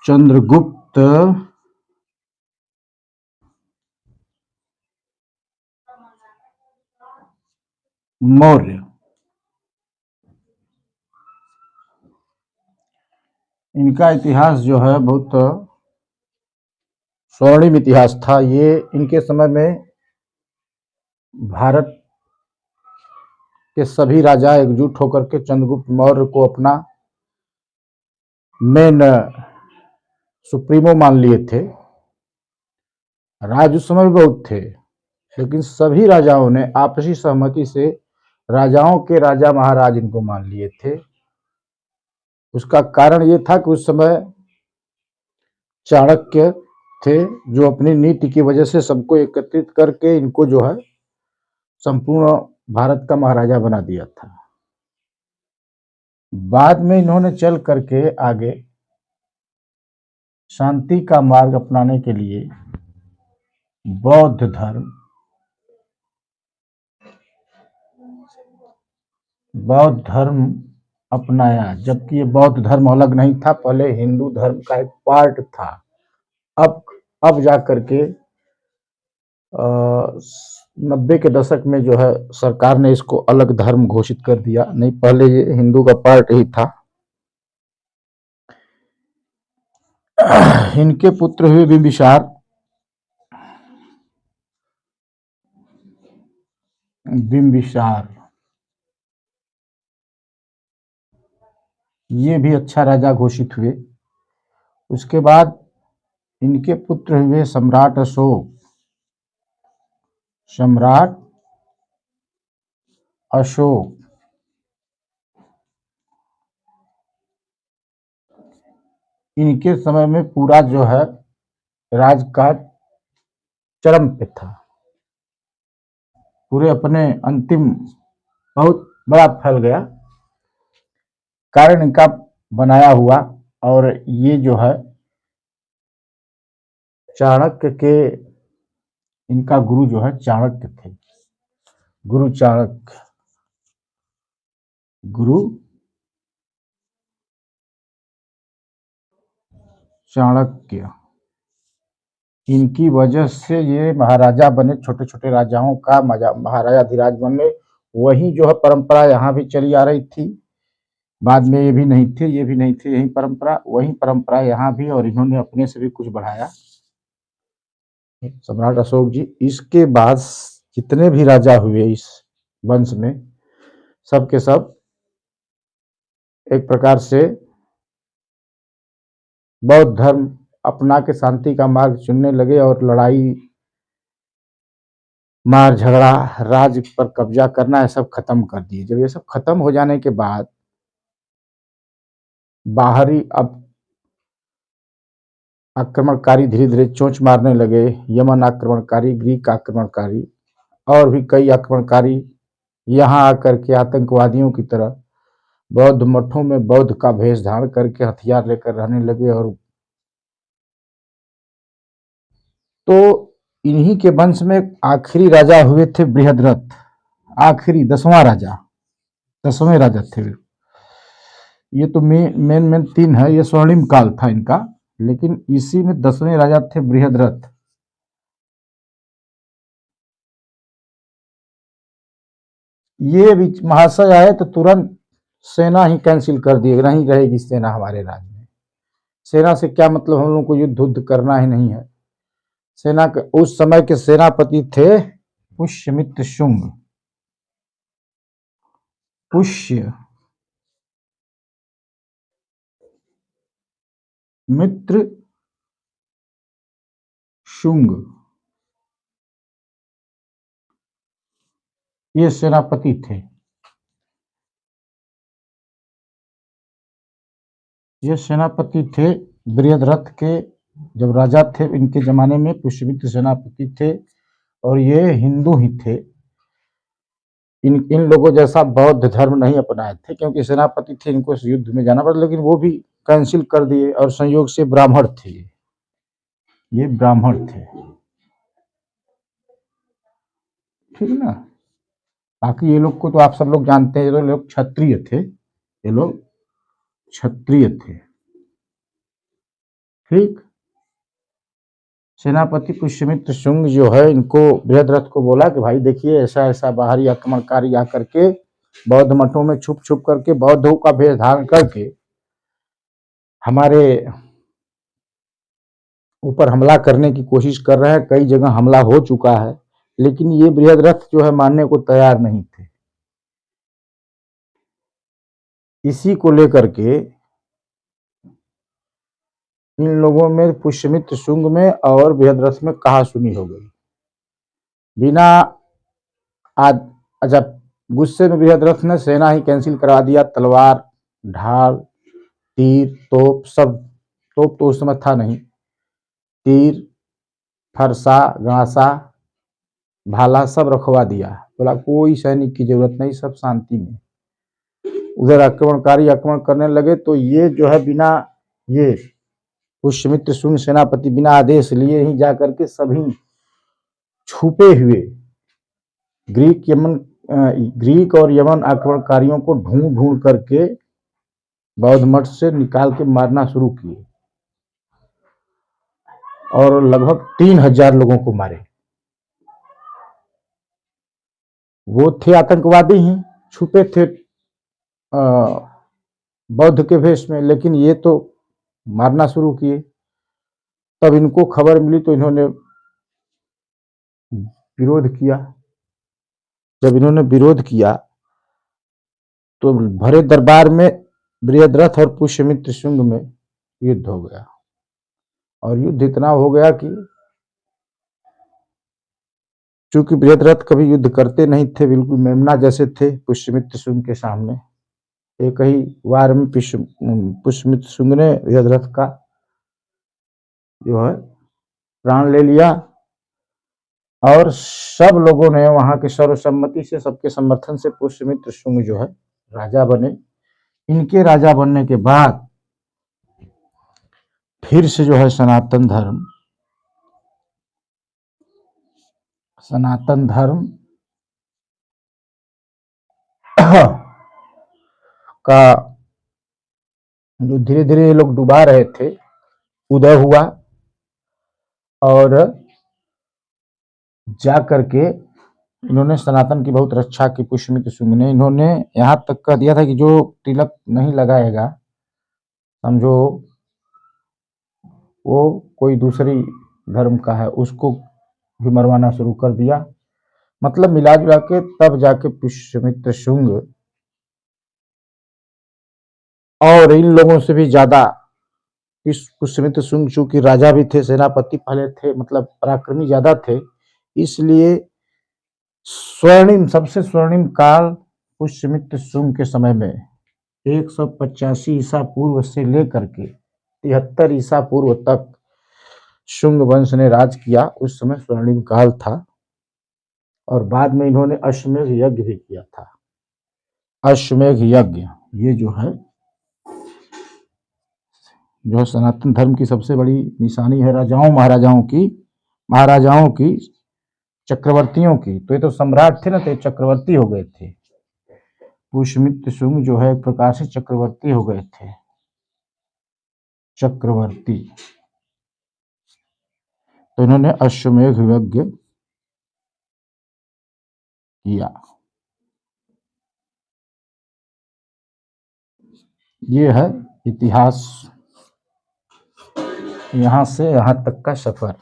चंद्रगुप्त मौर्य। इनका इतिहास जो है बहुत स्वर्णिम इतिहास था। ये इनके समय में भारत के सभी राजा एकजुट होकर के चंद्रगुप्त मौर्य को अपना मेन सुप्रीमो मान लिए थे। राज उस समय भी बहुत थे, लेकिन सभी राजाओं ने आपसी सहमति से राजाओं के राजा महाराज इनको मान लिए थे। उसका कारण ये था कि उस समय चाणक्य थे जो अपनी नीति की वजह से सबको एकत्रित करके इनको जो है संपूर्ण भारत का महाराजा बना दिया था। बाद में इन्होंने चल करके आगे शांति का मार्ग अपनाने के लिए बौद्ध धर्म अपनाया, जबकि ये बौद्ध धर्म अलग नहीं था, पहले हिंदू धर्म का एक पार्ट था। अब जा करके 90 के दशक में जो है सरकार ने इसको अलग धर्म घोषित कर दिया, नहीं पहले ये हिंदू का पार्ट ही था। इनके पुत्र हुए बिंबिसार। ये भी अच्छा राजा घोषित हुए। उसके बाद इनके पुत्र हुए सम्राट अशोक। इनके समय में पूरा जो है राजकाज चरम पे था, पूरे अपने अंतिम बहुत बड़ा फैल गया, कारण इनका बनाया हुआ। और ये जो है चाणक्य के, इनका गुरु जो है चाणक्य थे, गुरु चाणक्य। इनकी वजह से ये महाराजा बने, छोटे छोटे राजाओं का महाराजाधिराज बने। वही जो है परंपरा यहाँ भी चली आ रही थी। बाद में ये भी नहीं थे, यही परंपरा, वही परंपरा यहाँ भी, और इन्होंने अपने से भी कुछ बढ़ाया, सम्राट अशोक जी। इसके बाद जितने भी राजा हुए इस वंश में, सब के सब एक प्रकार से बौद्ध धर्म अपना के शांति का मार्ग चुनने लगे और लड़ाई, मार झगड़ा, राज्य पर कब्जा करना, ये सब खत्म कर दिए। जब ये सब खत्म हो जाने के बाद बाहरी अब आक्रमणकारी धीरे धीरे चोंच मारने लगे। यमन आक्रमणकारी, ग्रीक आक्रमणकारी और भी कई आक्रमणकारी यहाँ आकर के आतंकवादियों की तरह बौद्ध मठों में बौद्ध का भेष धारण करके हथियार लेकर रहने लगे। और तो इन्हीं के वंश में आखिरी राजा हुए थे बृहद्रथ, आखिरी 10वां राजा, 10वें राजा थे। ये तो मेन 3 है, ये स्वर्णिम काल था इनका, लेकिन इसी में 10वें राजा थे बृहद्रथ। ये महाशय आए तो तुरंत सेना ही कैंसिल कर दिए, नहीं रहेगी सेना हमारे राज्य में। सेना से क्या मतलब, हम लोगों को युद्ध करना ही नहीं है। सेना के उस समय के सेनापति थे पुष्यमित्र शुंग। पुष्यमित्र शुंग ये सेनापति थे। ये सेनापति थे बृहद्रथ के, जब राजा थे इनके जमाने में पुष्यमित्र सेनापति थे, और ये हिंदू ही थे। इन लोगों जैसा बौद्ध धर्म नहीं अपनाए थे, क्योंकि सेनापति थे, इनको युद्ध में जाना पड़ा, लेकिन वो भी कैंसिल कर दिए। और संयोग से ब्राह्मण थे, ये ब्राह्मण थे, ठीक ना। बाकी ये लोग को तो आप सब लोग जानते हैं, ये लोग क्षत्रिय थे, ये लोग क्षत्रिय थे। ठीक। सेनापति पुष्यमित्र शुंग जो है इनको बृहद्रथ को बोला कि भाई देखिए ऐसा ऐसा बाहरी आक्रमणकारी आकर के बौद्ध मठों में छुप छुप करके बौद्धों का भेष धारण करके हमारे ऊपर हमला करने की कोशिश कर रहे हैं। कई जगह हमला हो चुका है, लेकिन ये बृहद्रथ जो है मानने को तैयार नहीं थे। इसी को लेकर के इन लोगों में पुष्यमित्र शुंग में और बृहद्रथ में कहासुनी हो गई। बिना आज अच्छा गुस्से में बृहद्रथ ने सेना ही कैंसिल करा दिया। तलवार, ढाल, तीर, तोप सब, तोप तो उस समय था नहीं, तीर, फरसा, गांसा, भाला सब रखवा दिया। बोला कोई सैनिक की जरूरत नहीं, सब शांति में। उधर आक्रमणकारी आक्रमण करने लगे तो ये जो है बिना ये पुष्यमित्र शुंग सेनापति बिना आदेश लिए ही जाकर के सभी छुपे हुए ग्रीक और यमन आक्रमणकारियों को ढूंढ ढूंढ करके बौद्ध मठ से निकाल के मारना शुरू किए और लगभग 3000 लोगों को मारे। वो थे आतंकवादी ही, छुपे थे बौद्ध के भेष में, लेकिन ये तो मारना शुरू किए। तब इनको खबर मिली तो इन्होंने विरोध किया। जब इन्होंने विरोध किया तो भरे दरबार में बृहद्रथ और पुष्यमित्र शुंग में युद्ध हो गया। और युद्ध इतना हो गया कि चूंकि बृहद्रथ कभी युद्ध करते नहीं थे, बिल्कुल मेमना जैसे थे पुष्यमित्र शुंग के सामने। एक ही वार में पुष्यमित्र शुंग ने बृहद्रथ का जो है प्राण ले लिया और सब लोगों ने वहां के सर्वसम्मति से, सबके समर्थन से पुष्यमित्र शुंग जो है राजा बने। इनके राजा बनने के बाद फिर से जो है सनातन धर्म का जो धीरे धीरे ये लोग डुबा रहे थे, उदय हुआ। और जा करके इन्होंने सनातन की बहुत रक्षा की पुष्यमित्र शुंग ने। इन्होंने यहाँ तक कह दिया था कि जो तिलक नहीं लगाएगा समझो वो कोई दूसरी धर्म का है, उसको भी मरवाना शुरू कर दिया। मतलब मिला जुला के तब जाके पुष्यमित्र शुंग और इन लोगों से भी ज्यादा पुष्यमित्र शुंग चूंकि राजा भी थे, सेनापति पहले थे, मतलब पराक्रमी ज्यादा थे, इसलिए सबसे स्वर्णिम काल पुष्यमित्र शुंग के समय में 185 ईसा पूर्व से लेकर के 73 ईसा पूर्व तक शुंग वंश ने राज किया। उस समय स्वर्णिम काल था। और बाद में इन्होंने अश्वमेध यज्ञ भी किया था। अश्वमेध यज्ञ ये जो है सनातन धर्म की सबसे बड़ी निशानी है, महाराजाओं की, चक्रवर्तियों की। तो ये तो सम्राट थे ना, तो चक्रवर्ती हो गए थे। पुष्यमित्र शुंग जो है एक प्रकार से चक्रवर्ती हो गए थे, चक्रवर्ती। तो इन्होंने अश्वमेध यज्ञ किया। ये है इतिहास, यहां से यहां तक का सफर।